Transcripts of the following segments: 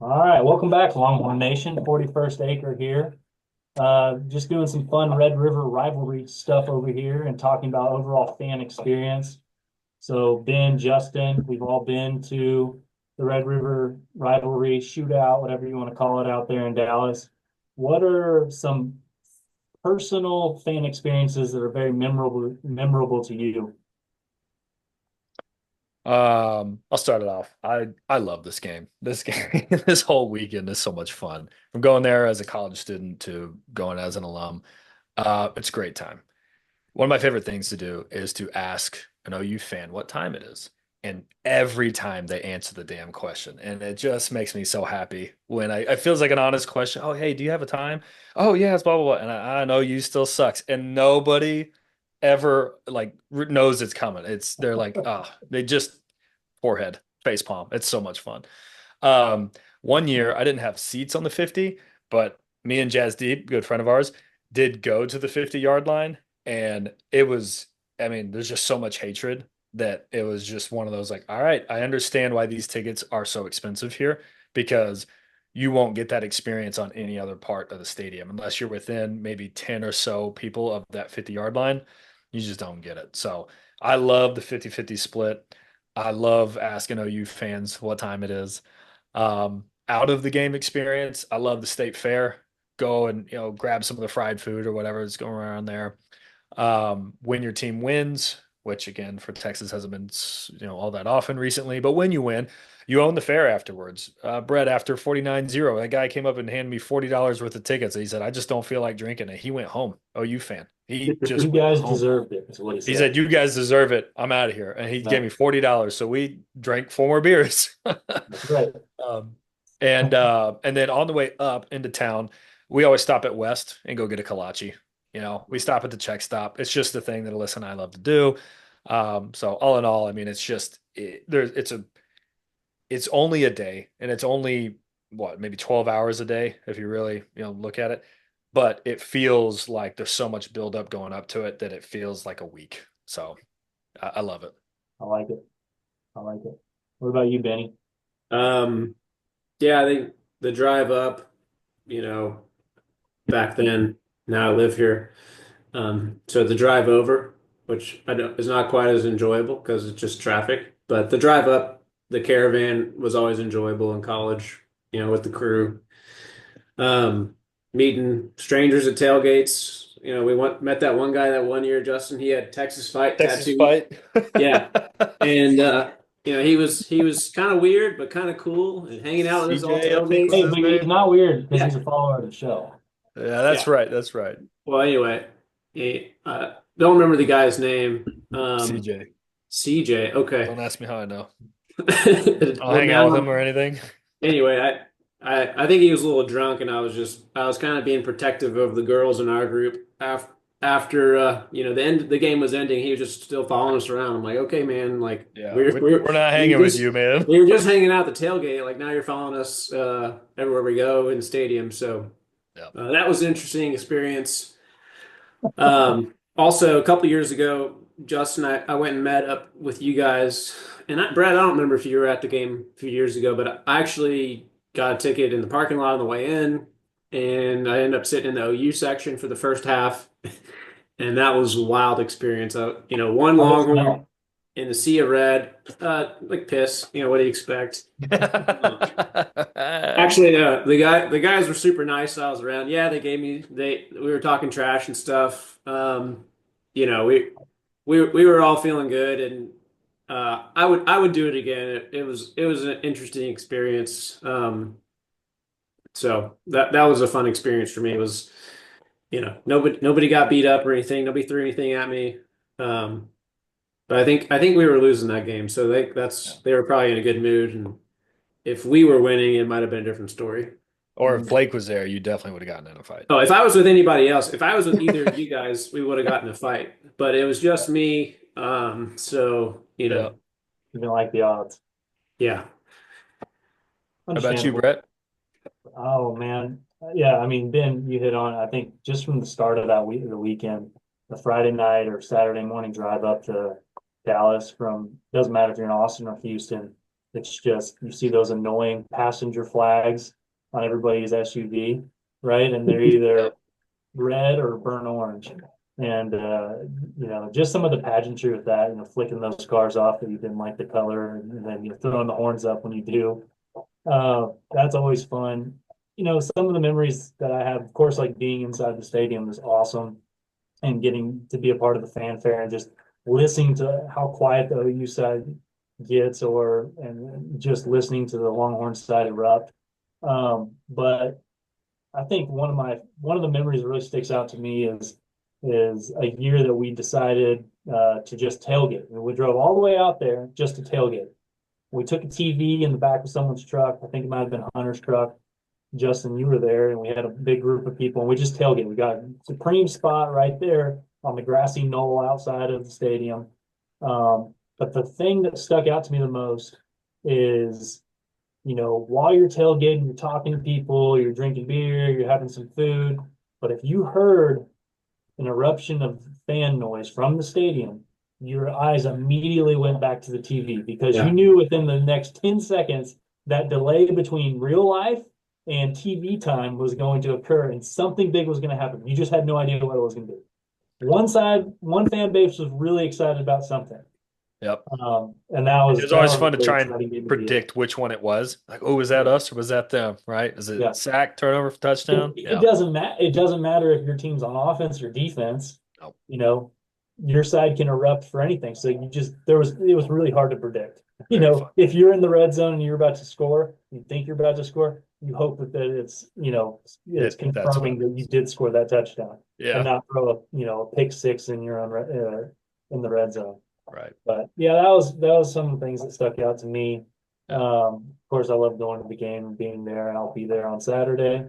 All right, welcome back, Longhorn Nation. 41st Acre here. Just doing some fun Red River rivalry stuff over here and talking about overall fan experience. So Ben, Justin, we've all been to the Red River rivalry shootout, whatever you want to call it, out there in Dallas. What are some personal fan experiences that are very memorable to you? I'll start it off. I love this game. This game, this whole weekend is so much fun. From going there as a college student to going as an alum, it's a great time. One of my favorite things to do is to ask an OU fan what time it is. And every time they answer the damn question. And it just makes me so happy when it feels like an honest question. Oh, hey, do you have a time? Oh, yeah, it's blah, blah, blah. And I know you still sucks. And nobody ever like knows it's coming. They're like, oh, they just forehead, face palm. It's so much fun. Um, one year I didn't have seats on the 50, but me and Jazz Deep, good friend of ours, did go to the 50-yard line. And it was, I mean, there's just so much hatred that it was just one of those like, all right, I understand why these tickets are so expensive here because you won't get that experience on any other part of the stadium unless you're within maybe 10 or so people of that 50-yard line. You just don't get it. So I love the 50-50 split. I love asking OU fans what time it is. Out of the game experience, I love the state fair. Go and grab some of the fried food or whatever is going around there. When your team wins, which again for Texas hasn't been all that often recently, but when you win, you own the fair afterwards. Brett, after 49-0, that guy came up and handed me $40 worth of tickets. He said, I just don't feel like drinking it. He went home. OU fan. He You just went guys home. deserved it, is what he He said. said, "You guys deserve it. I'm out of here." And he gave No, me $40. So we drank four more beers. that's right. um, and then on the way up into town, we always stop at West and go get a kolache. We stop at the check stop. It's just the thing that Alyssa and I love to do. So all in all, I mean, it's only a day, and it's only what maybe 12 hours a day if you really look at it. But it feels like there's so much buildup going up to it that it feels like a week. So I love it. I like it. I like it. What about you, Benny? Um, yeah, I think the drive up, you know, back then, now I live here. So the drive over, which I don't, is not quite as enjoyable because it's just traffic, but the drive up, the caravan was always enjoyable in college, with the crew. Um, Meeting strangers at tailgates. Met that one guy that one year, Justin, he had Texas fight Texas tattooed. fight. Yeah. And he was kind of weird, but kind of cool, and hanging out with us all CJ, I think tailgate. was Hey, his but he's name. not weird because he's Yeah, a follower of the show. Yeah, yeah. that's right. That's right. Well, anyway, don't remember the guy's name. CJ. CJ. Okay. Don't ask me how I know. I don't Well, hang out with him now or anything. anyway, I think he was a little drunk, and I was kind of being protective of the girls in our group. After the game was ending, he was just still following us around. I'm like, okay, man, like Yeah, we're we, we're we're not we hanging with just you, man. we were just hanging out at the tailgate. Like now you're following us everywhere we go in the stadium. So Yeah. that was an interesting experience. Also, a couple years ago, Justin, I went and met up with you guys. And Brad, I don't remember if you were at the game a few years ago, but I actually got a ticket in the parking lot on the way in, and I ended up sitting in the OU section for the first half, and that was a wild experience. One How does it Longhorn smell? in the sea of red, like piss. What do you expect? Actually, the guys were super nice. I was around. Yeah, we were talking trash and stuff. You know, we were all feeling good, and I would do it again. It was an interesting experience. So that was a fun experience for me. It was nobody got beat up or anything. Nobody threw anything at me. Um, but I think we were losing that game, so they were probably in a good mood, and if we were winning, it might have been a different story. Or if Mm. Blake was there, you definitely would have gotten in a fight. Oh, if I was with anybody else, if I was with either of you guys, we would have gotten a fight. But it was just me. So, Yeah. Even like the odds. yeah. How about you, Understandable. Brett? Oh man. Yeah, I mean, Ben, you hit on it. I think just from the start of that week, the weekend, the Friday night or Saturday morning drive up to Dallas from, doesn't matter if you're in Austin or Houston. It's just, you see those annoying passenger flags on everybody's SUV, right? And they're either Yep. red or burnt orange. And just some of the pageantry with that, flicking those cars off that you didn't like the color, and then throwing the horns up when you do. That's always fun. Some of the memories that I have, of course, like being inside the stadium is awesome, and getting to be a part of the fanfare and just listening to how quiet the OU side gets, and just listening to the Longhorn side erupt. But I think one of the memories that really sticks out to me is a year that we decided to just tailgate. And we drove all the way out there just to tailgate. We took a TV in the back of someone's truck. I think it might have been Hunter's truck. Justin, you were there, and we had a big group of people, and we just tailgate. We got a supreme spot right there on the grassy knoll outside of the stadium. But the thing that stuck out to me the most is, while you're tailgating, you're talking to people, you're drinking beer, you're having some food. But if you heard an eruption of fan noise from the stadium, your eyes immediately went back to the TV, because you Yeah. knew within the next 10 seconds that delay between real life and TV time was going to occur, and something big was going to happen. You just had no idea what it was going to be. One fan base was really excited about something. Yep. And that It was was that always was a fun to really try and exciting game to be in. predict which one it was. Like, oh, was that us or was that them? Right? Is Yeah. it sack, turnover, touchdown? It Yeah. doesn't matter. It doesn't matter if your team's on offense or defense. No. Your side can erupt for anything. So it was really hard to predict. Very fun. If you're in the red zone and you're about to score, you think you're about to score, you hope that it's That's confirming what. that you did score that touchdown, and Yeah. not throw a pick six in your own in the red zone. Right. But yeah, that was some of the things that stuck out to me. Yeah. Of course, I love going to the game and being there, and I'll be there on Saturday,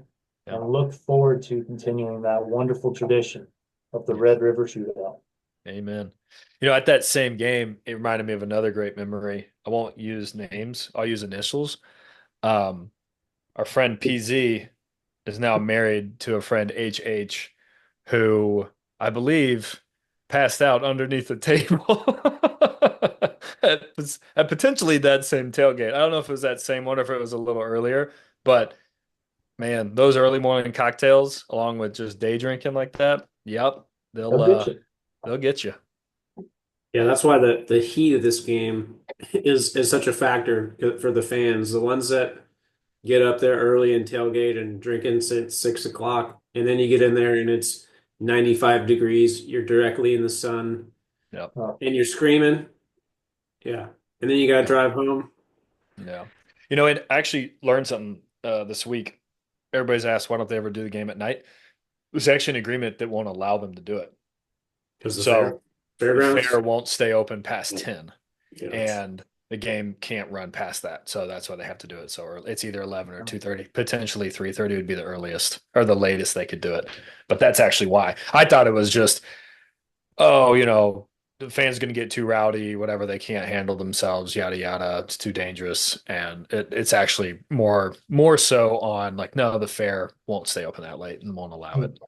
Yeah. and look forward to continuing that wonderful tradition of the Yes. Red River Shootout. Amen. At that same game, it reminded me of another great memory. I won't use names. I'll use initials. Um, our friend PZ is now married to a friend HH, who I believe passed out underneath the table at potentially that same tailgate. I don't know if it was that same one or if it was a little earlier, but man, those early morning cocktails along with just day drinking like that, yep, they'll They'll get you. they'll get you. Yeah, that's why the heat of this game is such a factor for the fans. The ones that get up there early and tailgate and drinking since 6 o'clock, and then you get in there and it's 95 degrees. You're directly in the sun Yep. Oh, and you're screaming. Yeah. And then you got to drive home. Yeah. I actually learned something this week. Everybody's asked why don't they ever do the game at night? There's actually an agreement that won't allow them to do it. Because the So the fairgrounds. fair won't stay open past 10, Yeah. and the game can't run past that. So that's why they have to do it so early. It's either 11 or 2:30. Potentially 3:30 would be the earliest or the latest they could do it. But that's actually why. I thought it was just, oh, the fans going to get too rowdy, whatever, they can't handle themselves, yada yada. It's too dangerous, and it's actually more so on like, no, the fair won't stay open that late and won't allow it.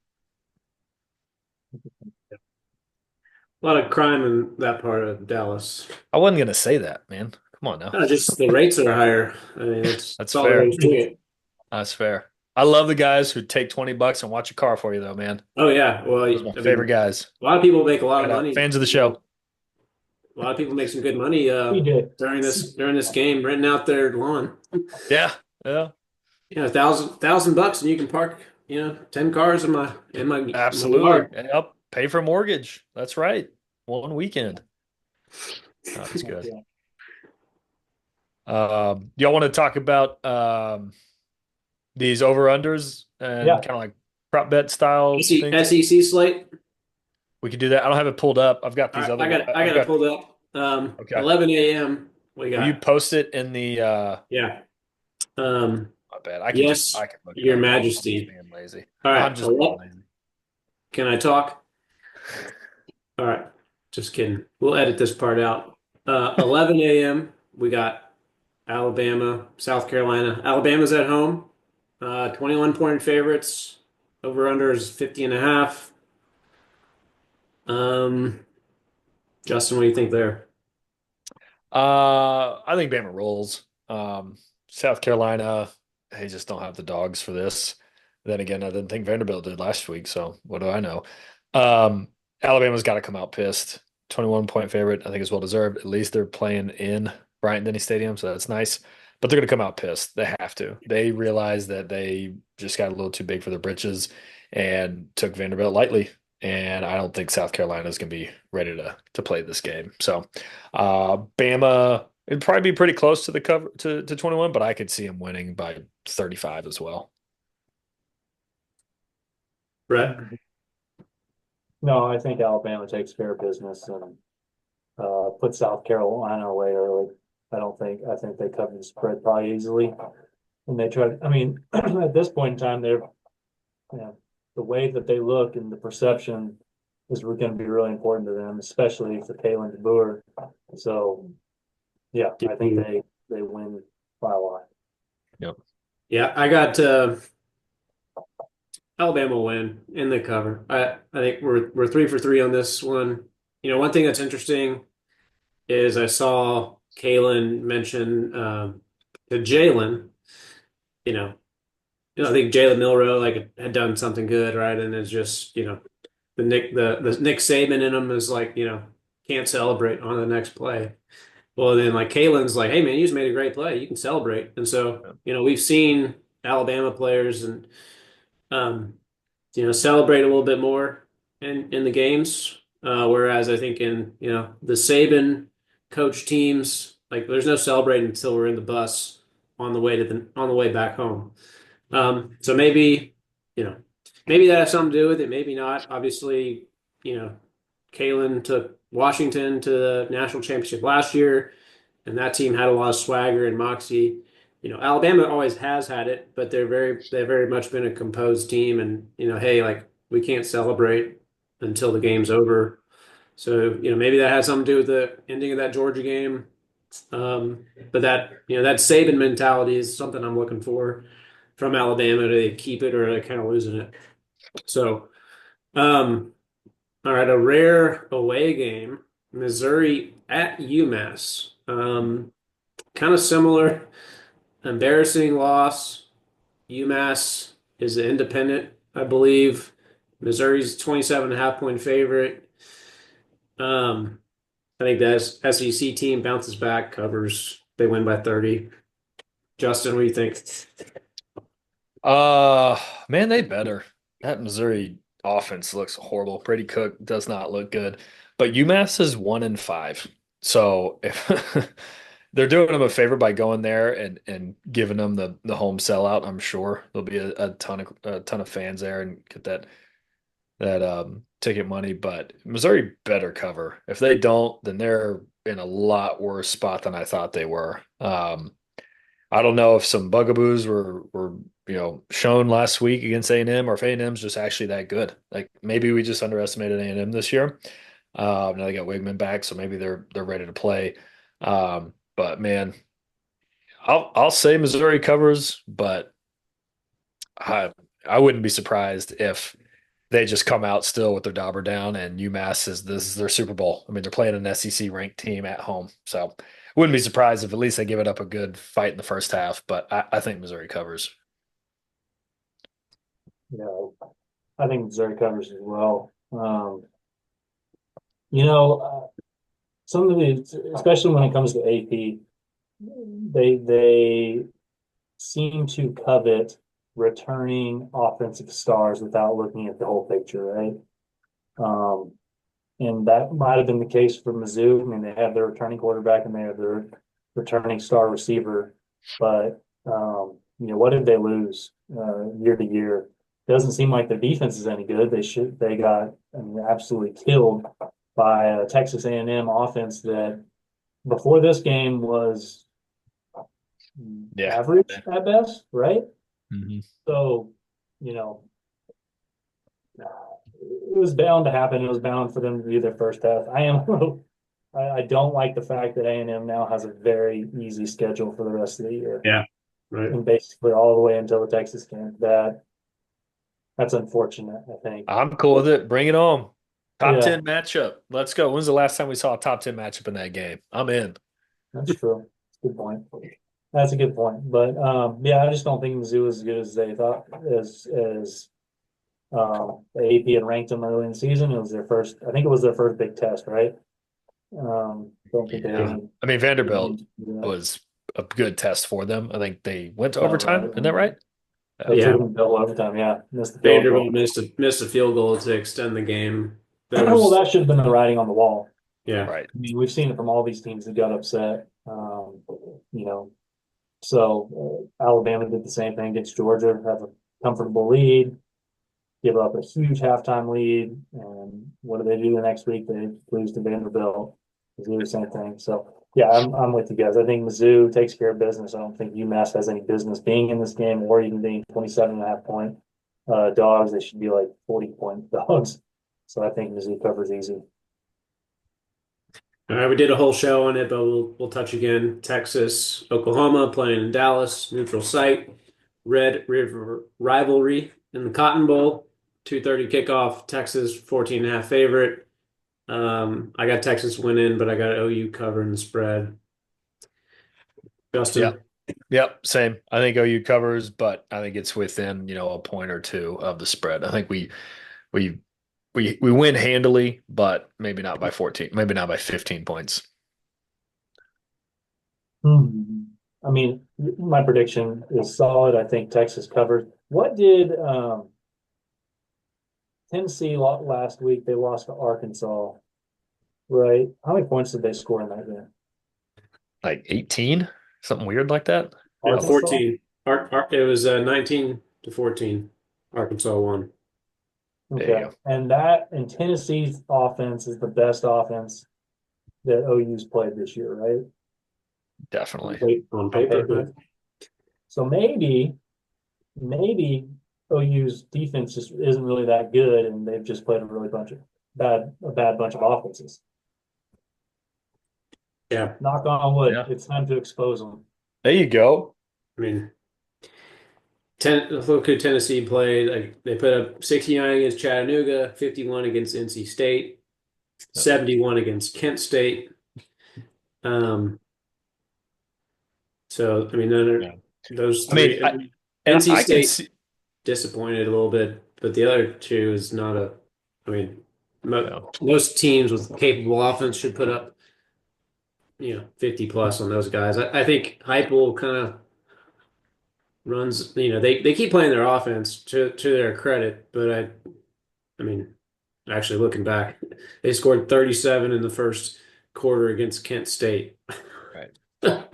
A lot of crime in that part of Dallas. I wasn't going to say that, man. Come on now. Just the rates are higher. I mean, That's all there fair. is to it. That's fair. I love the guys who take $20 and watch a car for you, though, man. Oh yeah, well, Those are my favorite guys. a lot of people make a lot of Shout out. money. Fans of the show. A lot of people make some good money we did. during this game, renting out their lawn. Yeah, yeah, $1,000 and you can park 10 cars in my absolutely. yard. And help pay for a mortgage. That's right. One weekend. Oh, that's good. Yeah. Y'all want to talk about these over-unders and Yeah. kind of like prop bet style things? SEC slate. We could do that. I don't have it pulled up. I've got these All right, other. I got it pulled up. Okay. 11 a.m. We Will you got post it in the yeah. my bad. I can Yes, I can look it Your up. Majesty. I'm just being lazy. All right, I'm just being lazy. Can I talk? All right, just kidding. We'll edit this part out. 11 a.m. We got Alabama, South Carolina. Alabama's at home. 21-point favorites. Over under is 50.5. Justin, what do you think there? I think Bama rolls. South Carolina, they just don't have the dogs for this. Then again, I didn't think Vanderbilt did last week, so what do I know? Um, Alabama's got to come out pissed. 21-point favorite, I think is well deserved. At least they're playing in Bryant-Denny Stadium, so that's nice. But they're going to come out pissed. They have to. They realize that they just got a little too big for their britches and took Vanderbilt lightly. And I don't think South Carolina is going to be ready to play this game. So, Bama, it'd probably be pretty close to the cover to 21, but I could see them winning by 35 as well. Brett. No, I think Alabama takes care of business and put South Carolina away early. I think they cover the spread probably easily. And they try, I mean, at this point in time, they're, you know, the way that they look and the perception is going to be really important to them, especially for Kalen DeBoer. So, yeah, I think they win by a lot. Yep. Yeah, I got Alabama win in the cover. I think we're 3 for 3 on this one. One thing that's interesting is I saw Kalen mention to Jalen. I think Jalen Milroe had done something good, right? And it's just the Nick Saban in him is can't celebrate on the next play. Well, then Kalen's like, hey man, you just made a great play. You can celebrate. And so we've seen Alabama players and celebrate a little bit more in the games. Whereas I think in the Saban coach teams, there's no celebrating until we're in the bus on the way back home. So maybe that has something to do with it, maybe not. Obviously, Kalen took Washington to the national championship last year, and that team had a lot of swagger and moxie. Alabama always has had it, but they've very much been a composed team, and hey, we can't celebrate until the game's over. So maybe that has something to do with the ending of that Georgia game. But that Saban mentality is something I'm looking for from Alabama. Do they keep it or are they kind of losing it? So, all right, a rare away game, Missouri at UMass. Kind of similar, embarrassing loss. UMass is an independent, I believe. Missouri's 27.5-point favorite. I think the SEC team bounces back, covers. They win by 30. Justin, what do you think? Man, they better. That Missouri offense looks horrible. Brady Cook does not look good. But UMass is 1-5. So if they're doing them a favor by going there and giving them the home sellout, I'm sure there'll be a ton of fans there and get that ticket money. But Missouri better cover. If they don't, then they're in a lot worse spot than I thought they were. I don't know if some bugaboos were shown last week against A&M, or if A&M's just actually that good. Maybe we just underestimated A&M this year. Now they got Wigman back, so maybe they're ready to play. But man, I'll say Missouri covers, but I wouldn't be surprised if they just come out still with their dauber down and UMass this is their Super Bowl. I mean, they're playing an SEC ranked team at home, so wouldn't be surprised if at least they give it up a good fight in the first half. But I think Missouri covers. I think Missouri covers as well. Some of the, especially when it comes to AP, they seem to covet returning offensive stars without looking at the whole picture, right? And that might have been the case for Mizzou. I mean, they have their returning quarterback and they have their returning star receiver, but what did they lose year to year? Doesn't seem like their defense is any good. They got absolutely killed by a Texas A&M offense that before this game was average at best, right? Mm-hmm. So, it was bound to happen. It was bound for them to do their first half. I don't like the fact that A&M now has a very easy schedule for the rest of the year. Yeah, right. And basically all the way until the Texas game. That's unfortunate, I think. I'm cool with it. Bring it on. Top 10 matchup. Let's go. When's the last time we saw a top 10 matchup in that game? I'm in. That's true. That's a good point. That's a good point. But yeah, I just don't think Mizzou is as good as they thought as the AP had ranked them early in the season. It was their first, I think it was their first big test, right? Don't think they had Yeah. any I mean, Vanderbilt games to do that. was a good test for them. I think they went to Sounds overtime. right. Isn't that right? Yeah. They took Yeah, them to double overtime. Yeah, missed the field Vanderbilt goal. missed a field goal to extend the game. That Well, was that should have been the writing on the wall. yeah. Right. I mean, we've seen it from all these teams that got upset. You know, so Alabama did the same thing against Georgia, have a comfortable lead, give up a huge halftime lead, and what do they do the next week? They lose to Vanderbilt. They do the same thing. So yeah, I'm with you guys. I think Mizzou takes care of business. I don't think UMass has any business being in this game or even being 27.5 point dogs. They should be like 40 point dogs. So I think Mizzou covers easy. All right, we did a whole show on it, but we'll touch again. Texas, Oklahoma playing in Dallas, neutral site. Red River Rivalry in the Cotton Bowl, 2:30 kickoff. Texas 14.5 favorite. I got Texas winning, but I got OU covering the spread. Yep. Justin, Yep. Same. I think OU covers, but I think it's within, a point or two of the spread. I think we we win handily, but maybe not by 14, maybe not by 15 points. Hmm. I mean, my prediction is solid. I think Texas covers. What did Tennessee last week? They lost to Arkansas, right? How many points did they score in that game? Like 18, something weird like that. yeah, Probably. 14. It was 19 to 14. Arkansas won. There you Okay. go. And Tennessee's offense is the best offense that OU's played this year, right? Definitely. On On paper, paper. So maybe OU's defense just isn't really that good, and they've just played a bad bunch of offenses. yeah. Knock on wood, Yeah. it's time to expose them. There you go. I mean, look who Tennessee played. Like they put up 69 against Chattanooga, 51 against NC State, 71 against Kent State. Um, so I mean, Yeah. those I mean, three. and NC I can State see. disappointed a little bit, but the other two is not a. I mean, Yeah. most teams with capable offense should put up 50 plus on those guys. I think Heupel kind of runs. They keep playing their offense to their credit, but I mean, actually looking back, they scored 37 in the first quarter against Kent State. Right. I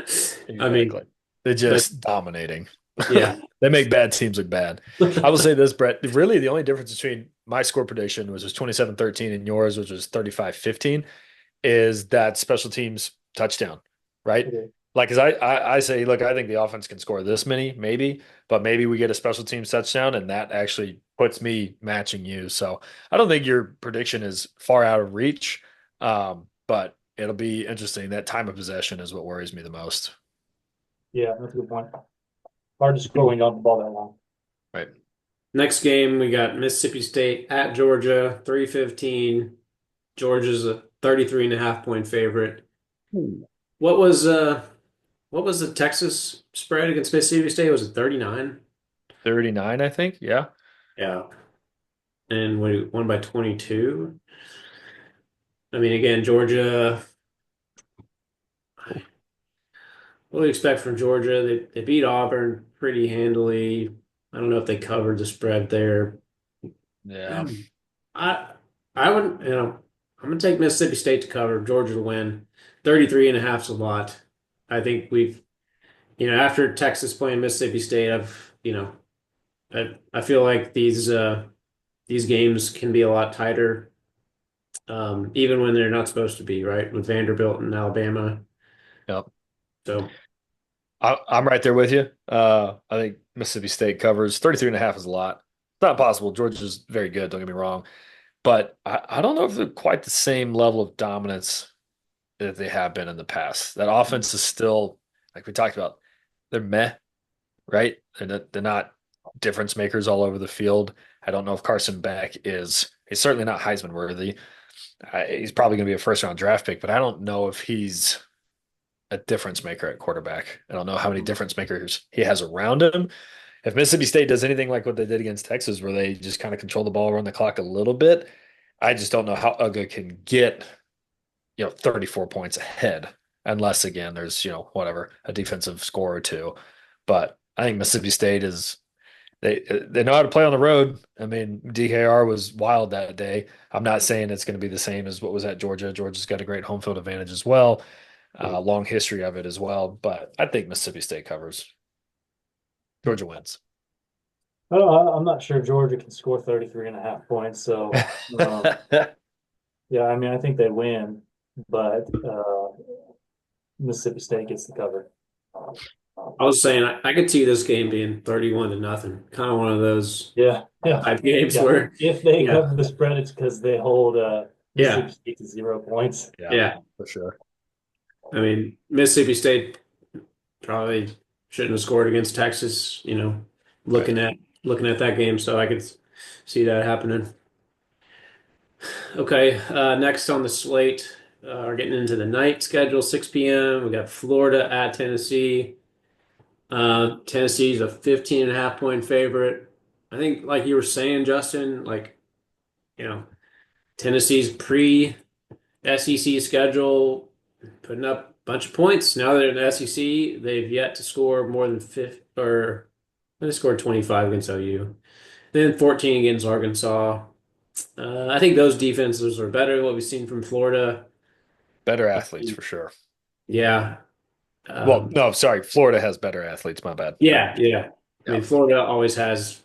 mean, Exactly. They're but just dominating. yeah, They make bad teams look bad. I will say this, Brett. Really, the only difference between my score prediction, which was 27-13, and yours, which was 35-15, is that special teams touchdown, right? Okay. Like, as I say, look, I think the offense can score this many, maybe, but maybe we get a special teams touchdown, and that actually puts me matching you. So I don't think your prediction is far out of reach, but it'll be interesting. That time of possession is what worries me the most. Yeah, that's a good point. Hard to score when you don't have the ball that long. Right. next game we got Mississippi State at Georgia, 3:15. Georgia's a 33.5 point favorite. Ooh. What was the Texas spread against Mississippi State? Was it 39? 39, I think. Yeah. Yeah. And we won by 22. I mean, again, Georgia, what do we expect from Georgia? They beat Auburn pretty handily. I don't know if they covered the spread there. Yeah. I I wouldn't, I'm gonna take Mississippi State to cover, Georgia to win. 33 and a half is a lot. I think after Texas playing Mississippi State, I feel like these games can be a lot tighter, even when they're not supposed to be, right? With Vanderbilt and Alabama. Yep. So I'm right there with you. I think Mississippi State covers 33 and a half is a lot. It's not possible. Georgia's very good, don't get me wrong. But I don't know if they're quite the same level of dominance that they have been in the past. That offense is still, like we talked about, they're meh, right? They're not difference makers all over the field. I don't know if Carson Beck he's certainly not Heisman worthy. He's probably going to be a first round draft pick, but I don't know if he's a difference maker at quarterback. I don't know how many difference makers he has around him. If Mississippi State does anything like what they did against Texas, where they just kind of control the ball, run the clock a little bit, I just don't know how Uga can get 34 points ahead, unless again there's whatever a defensive score or two. But I think Mississippi State is they know how to play on the road. I mean, DKR was wild that day. I'm not saying it's going to be the same as what was at Georgia. Georgia's got a great home field advantage as well, long history of it as well. But I think Mississippi State covers. Georgia wins. I'm not sure Georgia can score 33 and a half points. So, yeah, I mean, I think they win, but Mississippi State gets the cover. I was saying I could see this game being 31-0. Kind of one of those Yeah, yeah, type games yeah. where, If they yeah, cover the spread, it's because they hold yeah, Mississippi State to 0 points. yeah. For sure. I mean, Mississippi State probably shouldn't have scored against Texas, looking Right. at looking at that game, so I could see that happening. Okay, next on the slate, we're getting into the night schedule, 6 p.m. We got Florida at Tennessee. Tennessee's a 15.5 point favorite. I think, like you were saying, Justin, like, you know, Tennessee's pre-SEC schedule putting up a bunch of points. Now they're in the SEC, they've yet to score more than 50, or they scored 25 against OU, then 14 against Arkansas. I think those defenses are better than what we've seen from Florida. Better athletes for sure. Yeah. Well, Um, no, sorry. Florida has better athletes. My bad. yeah, yeah. I Yeah. mean, Florida always has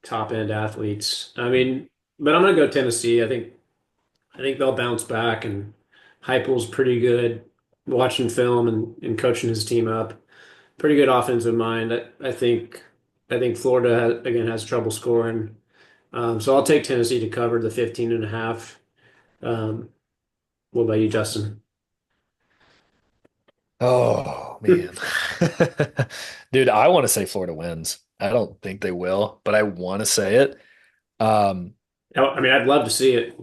top end athletes. I mean, but I'm gonna go Tennessee. I think they'll bounce back, and Heupel's pretty good watching film and coaching his team up. Pretty good offensive mind. I think Florida again has trouble scoring. So I'll take Tennessee to cover the 15.5. Um, what about you, Justin? Oh man. Dude, I want to say Florida wins. I don't think they will, but I want to say it. Um, I mean, I'd love to see it.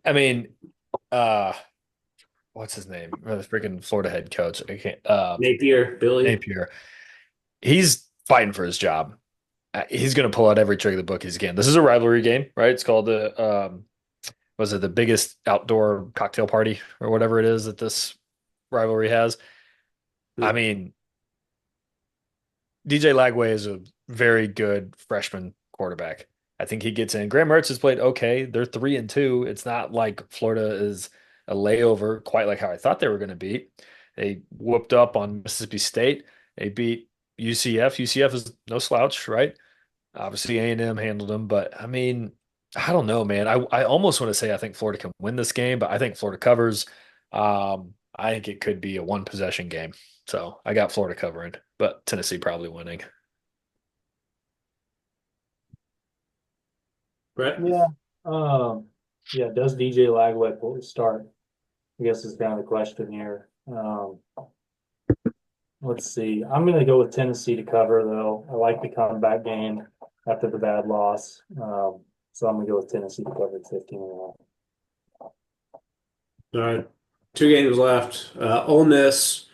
I mean, uh, what's his name? The freaking Florida head coach. I can't Napier, Billy. Napier. He's fighting for his job. He's gonna pull out every trick of the book he can. This is a rivalry game, right? It's called the was it the biggest outdoor cocktail party or whatever it is that this rivalry has? I mean, DJ Lagway is a very good freshman quarterback. I think he gets in. Graham Mertz has played okay. They're 3-2. It's not like Florida is a layover, quite like how I thought they were going to beat. They whooped up on Mississippi State. They beat UCF. UCF is no slouch, right? Obviously, A&M handled them, but I mean, I don't know, man. I almost want to say I think Florida can win this game, but I think Florida covers. I think it could be a one possession game. So I got Florida covering, but Tennessee probably winning. Brett? Yeah. Um, yeah, does DJ Lagway pull the start? I guess is kind of the question here. Let's see. I'm going to go with Tennessee to cover, though. I like the comeback game after the bad loss. So I'm going to go with Tennessee to cover 15 and a half. All right. 2 games left. Ole Miss,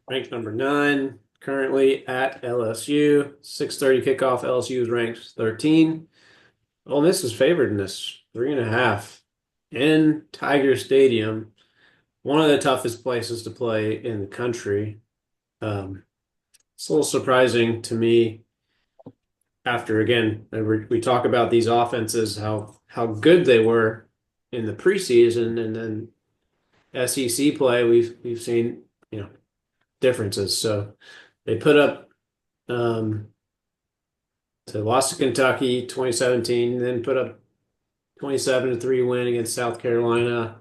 ranked number 9, currently at LSU. 6:30 kickoff. LSU is ranked 13. Ole Miss is favored in this 3.5 in Tiger Stadium, one of the toughest places to play in the country. It's a little surprising to me after, again, we talk about these offenses, how good they were in the preseason, and then SEC play, we've seen, differences. So they put up to lost to Kentucky 2017, then put up 27-3 win against South Carolina.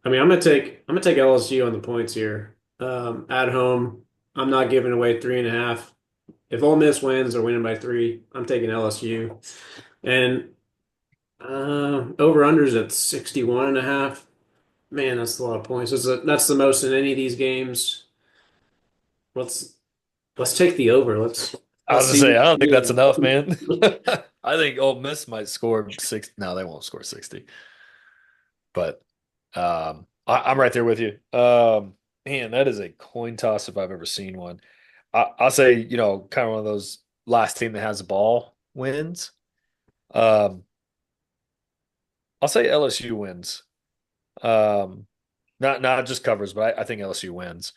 I mean, I'm gonna take LSU on the points here. At home, I'm not giving away 3.5. If Ole Miss wins, they're winning by 3. I'm taking LSU. And over unders at 61.5. Man, that's a lot of points. That's the most in any of these games. Let's let's take the over. Let's I was let's gonna see. say, I don't think that's enough, man. I think Ole Miss might score 60. No, they won't score 60. But I'm right there with you. Man, that is a coin toss if I've ever seen one. I'll say, kind of one of those last team that has the ball wins. Um, I'll say LSU wins. Um, not just covers, but I think LSU wins.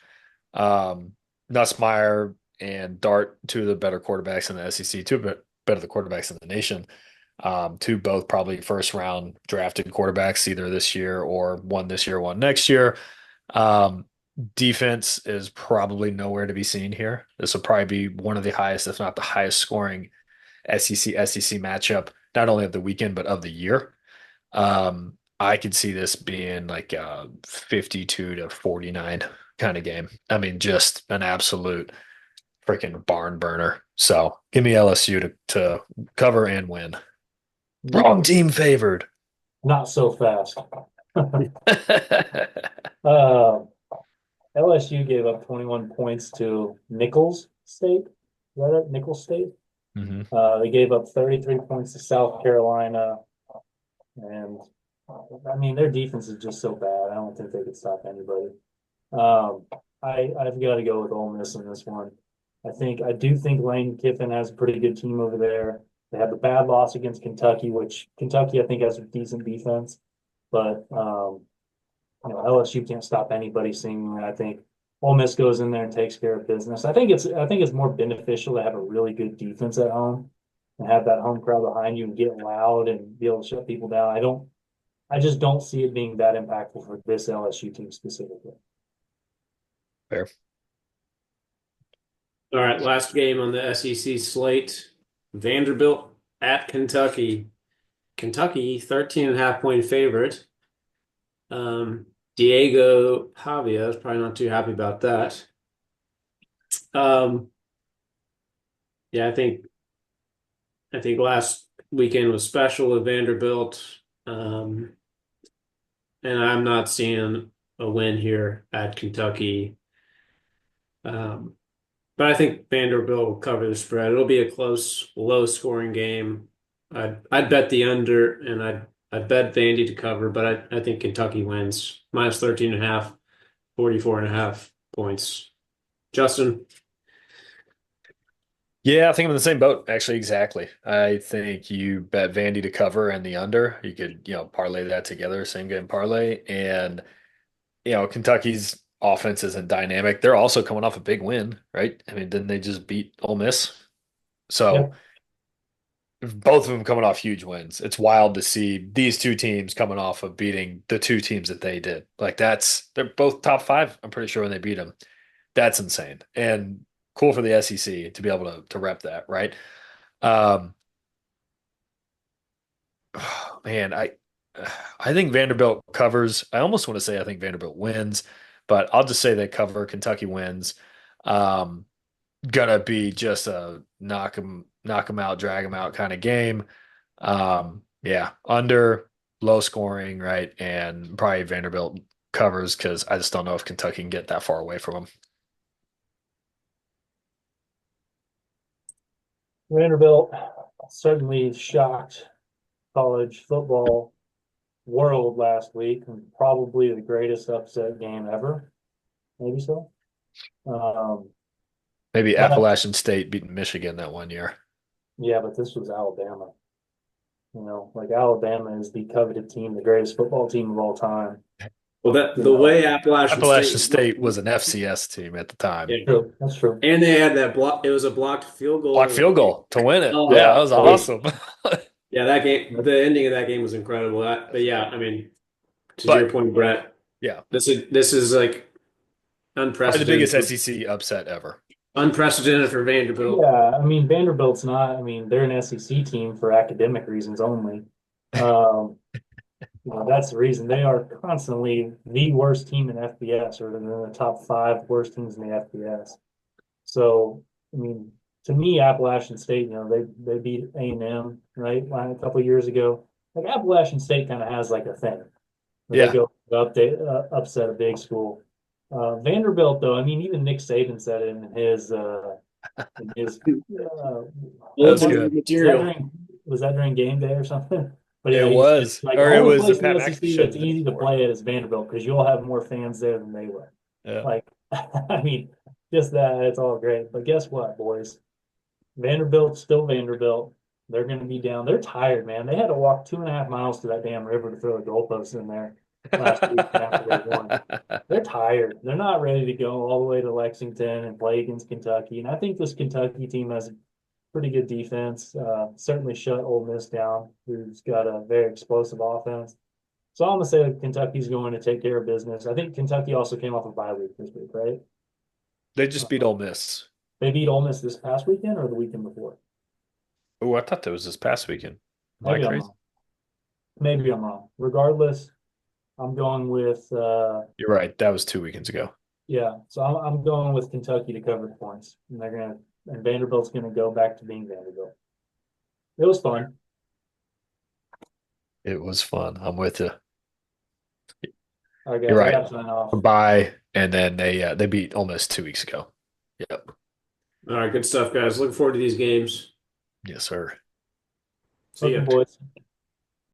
Um, Nussmeier and Dart, two of the better quarterbacks in the SEC, better the quarterbacks in the nation. Two both probably first round drafted quarterbacks either this year or one this year, one next year. Um, Defense is probably nowhere to be seen here. This will probably be one of the highest, if not the highest scoring SEC matchup, not only of the weekend, but of the year. I could see this being like a 52-49 kind of game. I mean, just an absolute freaking barn burner. So give me LSU to cover and win. Wrong team favored. Not so fast. Uh, LSU gave up 21 points to Nichols State. Is that it? Nichols State? hmm They gave up 33 points to South Carolina. And I mean, their defense is just so bad. I don't think they could stop anybody. Um, I've got to go with Ole Miss in this one. I do think Lane Kiffin has a pretty good team over there. They have a bad loss against Kentucky, which Kentucky I think has a decent defense, but LSU can't stop anybody seemingly. I think Ole Miss goes in there and takes care of business. I think it's more beneficial to have a really good defense at home and have that home crowd behind you and get loud and be able to shut people down. I just don't see it being that impactful for this LSU team specifically. Fair. All right, last game on the SEC slate. Vanderbilt at Kentucky. Kentucky, 13 and a half point favorite. Diego Pavia is probably not too happy about that. Um, yeah, I think last weekend was special at Vanderbilt. Um, and I'm not seeing a win here at Kentucky. Um, but I think Vanderbilt will cover the spread. It'll be a close, low scoring game. I'd bet the under and I'd bet Vandy to cover, but I think Kentucky wins. Minus 13 and a half, 44 and a half points. Justin. Yeah, I think I'm in the same boat. Actually, exactly. I think you bet Vandy to cover and the under. You could, parlay that together, same game parlay. And, Kentucky's offense isn't dynamic. They're also coming off a big win, right? I mean, didn't they just beat Ole Miss? Yeah. So both of them coming off huge wins. It's wild to see these two teams coming off of beating the two teams that they did. Like they're both top five, I'm pretty sure, when they beat them. That's insane. And cool for the SEC to be able to rep that, right? Um, man, I think Vanderbilt covers. I almost want to say I think Vanderbilt wins, but I'll just say they cover. Kentucky wins. Um, Gonna be just a knock 'em out, drag 'em out kind of game. Yeah, under low scoring, right? And probably Vanderbilt covers because I just don't know if Kentucky can get that far away from them. Vanderbilt certainly shocked college football world last week and probably the greatest upset game ever. Maybe so. Um, Maybe but Appalachian State beating Michigan that one year. yeah, but this was Alabama. Like Alabama is the coveted team, the greatest football team of all time. Well, that You the know, way Appalachian Appalachian State, State was an FCS team at the time. yeah, true. That's true. and they had that block. It was a blocked field Block goal. field goal to win it. Oh, Yeah, that Yeah. was oh, awesome. yeah, that game. The ending of that game was incredible. But yeah, I mean, to your But point, Brett, yeah, this is like probably the unprecedented biggest for SEC upset ever. unprecedented for Vanderbilt. Yeah, I mean Vanderbilt's not. I mean they're an SEC team for academic reasons only. Um, that's the reason they are constantly the worst team in FBS, or in the top five worst teams in the FBS. So, I mean, to me, Appalachian State, they beat A&M right a couple of years ago. Like Appalachian State kind of has like a thing where they Yeah, go upset a big school. Vanderbilt, though, I mean, even Nick Saban said it in his that Bulletin was was good. material. was that during game day or something? But yeah, It he said was, like the or it only was place in Pat the McAfee SEC should that's have been easy to before. play at is Vanderbilt because you'll have more fans there than they will. Yeah. Like, I mean, just that it's all great. But guess what, boys? Vanderbilt's still Vanderbilt. They're going to be down. They're tired, man. They had to walk 2.5 miles to that damn river to throw the goalposts in there last week after they won. They're tired. They're not ready to go all the way to Lexington and play against Kentucky. And I think this Kentucky team has a pretty good defense. Certainly shut Ole Miss down, who's got a very explosive offense. So I'm gonna say that Kentucky's going to take care of business. I think Kentucky also came off a bye week this week, right? They just beat Uh, Ole Miss. they beat Ole Miss this past weekend or the weekend before. Oh, I thought that was this past weekend. Am I Maybe I'm crazy? wrong. Maybe I'm wrong. Regardless, I'm going with You're right. That was 2 weekends ago. yeah. So I'm going with Kentucky to cover the points, and Vanderbilt's gonna go back to being Vanderbilt. It was fun. It was fun. I'm with you. All right, You're guys, I right. got to sign off. Bye. And then they beat Ole Miss 2 weeks ago. Yep. All right, good stuff, guys. Looking forward to these games. Yes, sir. See Looking ya. boys.